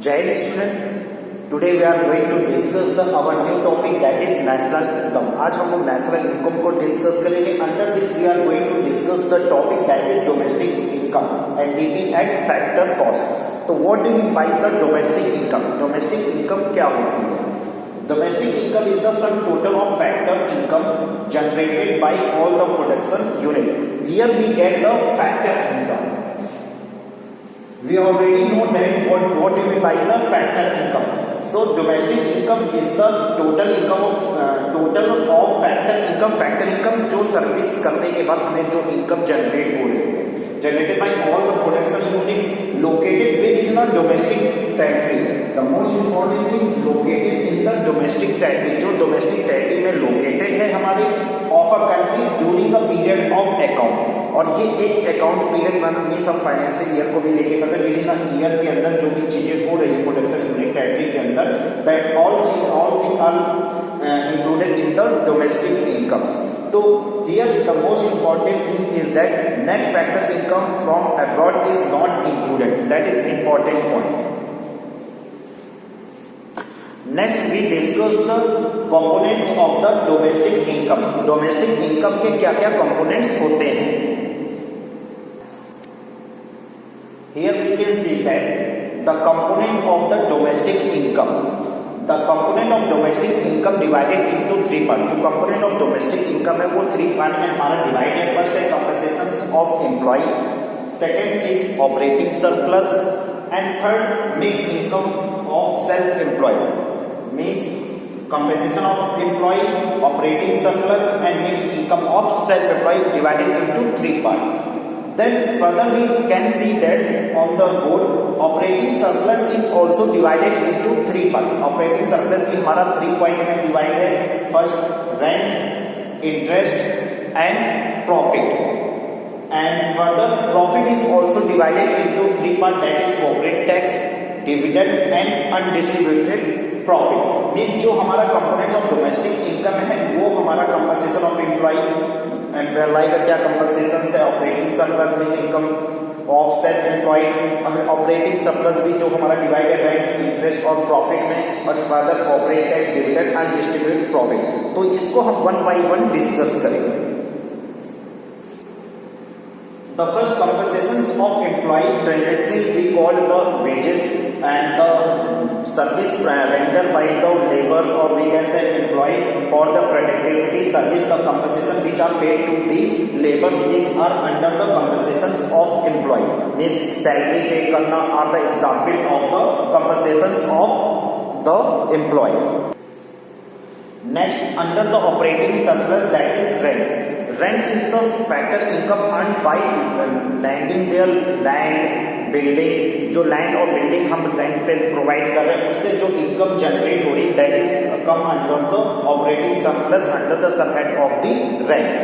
Jai Hind student, today we are going to discuss our new topic that is national income. आज हम लोग national income को discuss करेंगे. Under this we are going to discuss the topic that is domestic income, NDP at factor cost. तो what do you mean by the domestic income? Domestic income क्या होती है? Domestic income is the sum total of factor income generated by all the production unit. Here we get the factor income. We already know that what do you mean by the factor income. So domestic income is the total income of factor income. Factor income जो service करने के बाद हमें जो income generate हो रही है, generated by all the production unit located within the domestic territory. The most important thing, located in the domestic territory. जो domestic territory में located है हमारे of a country during the period of account. और ये एक account period means हम financial year को भी लेके सकते हैं. विद इन ईयर के अंदर जो भी चीजें हो रही है प्रोडक्शन यूनिट टेरिटरी के अंदर, that all thing are included in the domestic income. तो here the most important thing is that net factor income from abroad is not included. That is important point. Next we discuss the components of the domestic income. Domestic income के क्या क्या components होते हैं. Here we can see that the component of the domestic income, the component of domestic income divided into three parts. जो component of domestic income है वो three part में हमारा divide है. First है compensations of employee, second is operating surplus, and third mixed income of self-employed. Means compensation of employee, operating surplus, and mixed income of self-employed divided into three parts. Then further we can see that on the board operating surplus is also divided into three parts. Operating surplus भी हमारा 3 point में divide है. First rent, interest and profit. And further profit is also divided into 3 parts, that is corporate tax, dividend and undistributed profit. Mean जो हमारा component of domestic income है वो हमारा compensation of employ का क्या compensation है, operating surplus miss income of self employed, और operating surplus भी जो हमारा डिवाइडेड रेंट, इंटरेस्ट और प्रॉफिट में, और further corporate tax, dividend and distributed profit. तो इसको हम वन बाय वन डिस्कस करेंगे. The first compensations of employee traditionally we call the wages and the service rendered by the laborers, or we can say employee for the productivity service. The compensation which are paid to these laborers these are under the compensations of employee. Means salary pay करना are the example of the compensations of the employee. Next, under the operating surplus, that is rent. Rent is the factor income earned by lending their land, building. जो land और building हम rent पे provide कर रहे हैं उससे जो income generate हो रही है, that is come under the operating surplus under the subhead of the rent.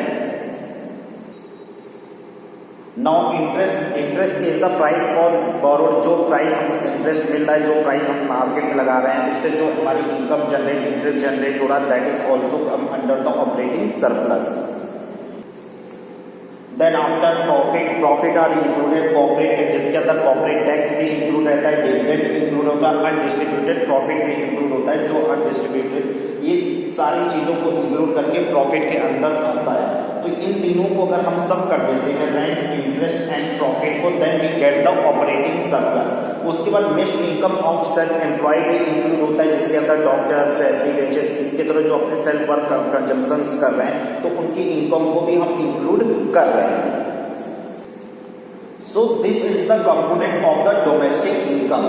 Now interest is the price for borrowed. जो प्राइस हम इंटरेस्ट मिल रहा है, जो प्राइस हम मार्केट में लगा रहे हैं, उससे जो हमारी इनकम जनरेट इंटरेस्ट जनरेट हो रहा है, that is also come under the operating surplus. Then after profit are included corporate tax, जिसके अंदर कॉर्पोरेट टैक्स भी इंक्लूड रहता है, डिविडेंड इंक्लूड होता है, अनडिस्ट्रीब्यूटेड प्रॉफिट भी इंक्लूड होता है. जो अनडिस्ट्रीब्यूटेड, ये सारी चीजों को इंक्लूड करके प्रॉफिट के अंदर आता है. तो इन तीनों को अगर हम सब कर देते हैं, रेंट, इंटरेस्ट एंड प्रॉफिट को, then we get the operating surplus. उसके बाद mixed income of self employed भी इंक्लूड होता है, जिसके अंदर डॉक्टर, सैलरी, वेजेस, इसके तरह जो अपने सेल्फ वर्क कंजम्पशंस कर रहे हैं, तो उनकी इनकम को भी हम इंक्लूड कर रहे हैं. So this is the component of the domestic income.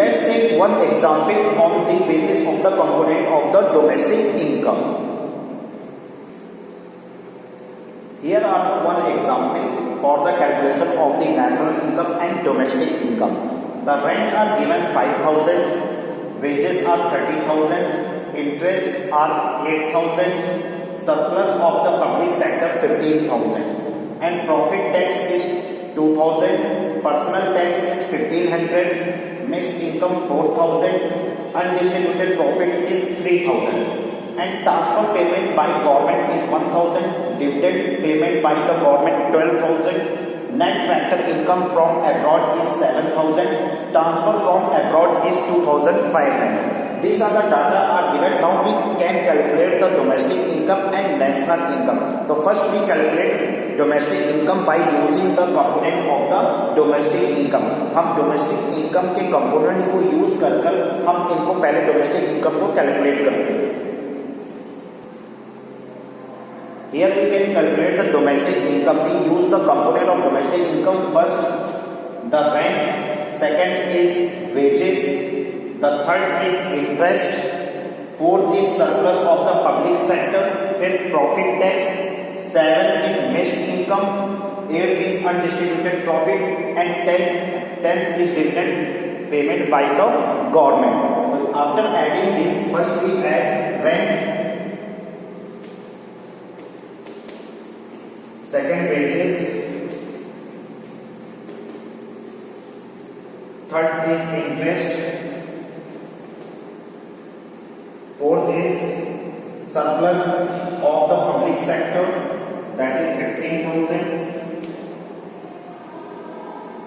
Let's take one example on the basis of the component of the domestic income. Here are the one example for the calculation of the national income and domestic income. The rent are given 5,000, wages are 30,000, interest are 8,000, surplus of the public sector 15,000, and profit tax is 2,000, personal tax is 1,500, mixed income 4,000, undistributed profit is 3,000, and transfer payment by government is 1,000, dividend payment by the government 12,000, net factor income from abroad is 7,000, transfer from abroad is 2,500. These are the data are given. Now we can calculate the domestic income and national income. So first we calculate domestic income by using the component of the domestic income. हम domestic income के component को use कर हम इनको पहले domestic income को calculate करते हैं. Here we can calculate the domestic income. We use the component of domestic income. First the rent, second is wages, the third is interest, fourth is surplus of the public sector, fifth profit tax, seventh is missed income, eighth is undistributed profit, and tenth is dividend payment by the government. So after adding this, first we add rent, second wages, third is interest, fourth is surplus of the public sector, that is 15,000,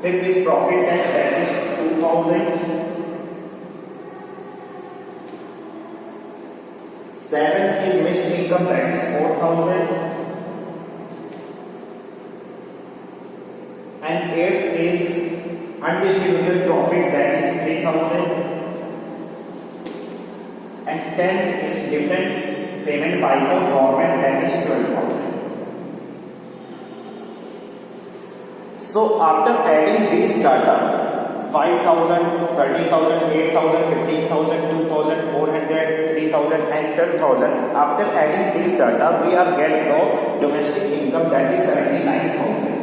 fifth is profit tax, that is 2,000, seventh is missed income, that is 4,000, and eighth is undistributed profit, that is 3,000, and tenth is dividend payment by the government, that is 12,000. So after adding these data, 5,000, 30,000, 8,000, 15,000, 2,400, 3,000 and 10,000, after adding these data, we are getting the domestic income, that is 79,000.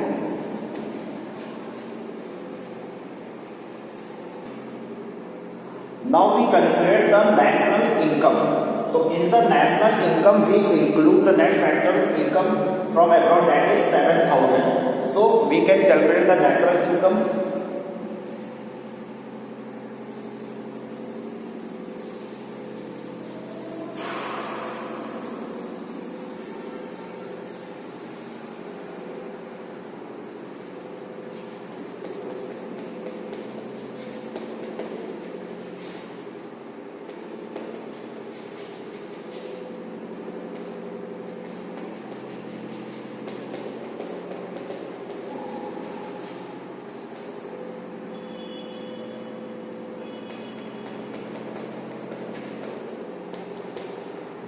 Now we calculate the national income. So in the national income we include the net factor income from abroad, that is 7,000. So we can calculate the national income.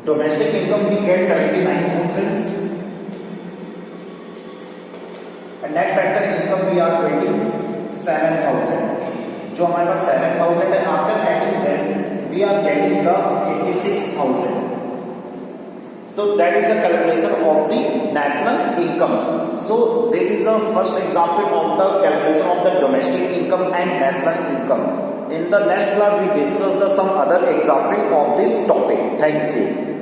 Domestic income we get 79,000 and net factor income we are 27,000. जो हमारे पास 7,000 है, after adding this we are getting the 86,000. So that is the calculation of the national income. So this is the first example of the calculation of the domestic income and national income. In the next class we discuss the some other example of this topic. Thank you.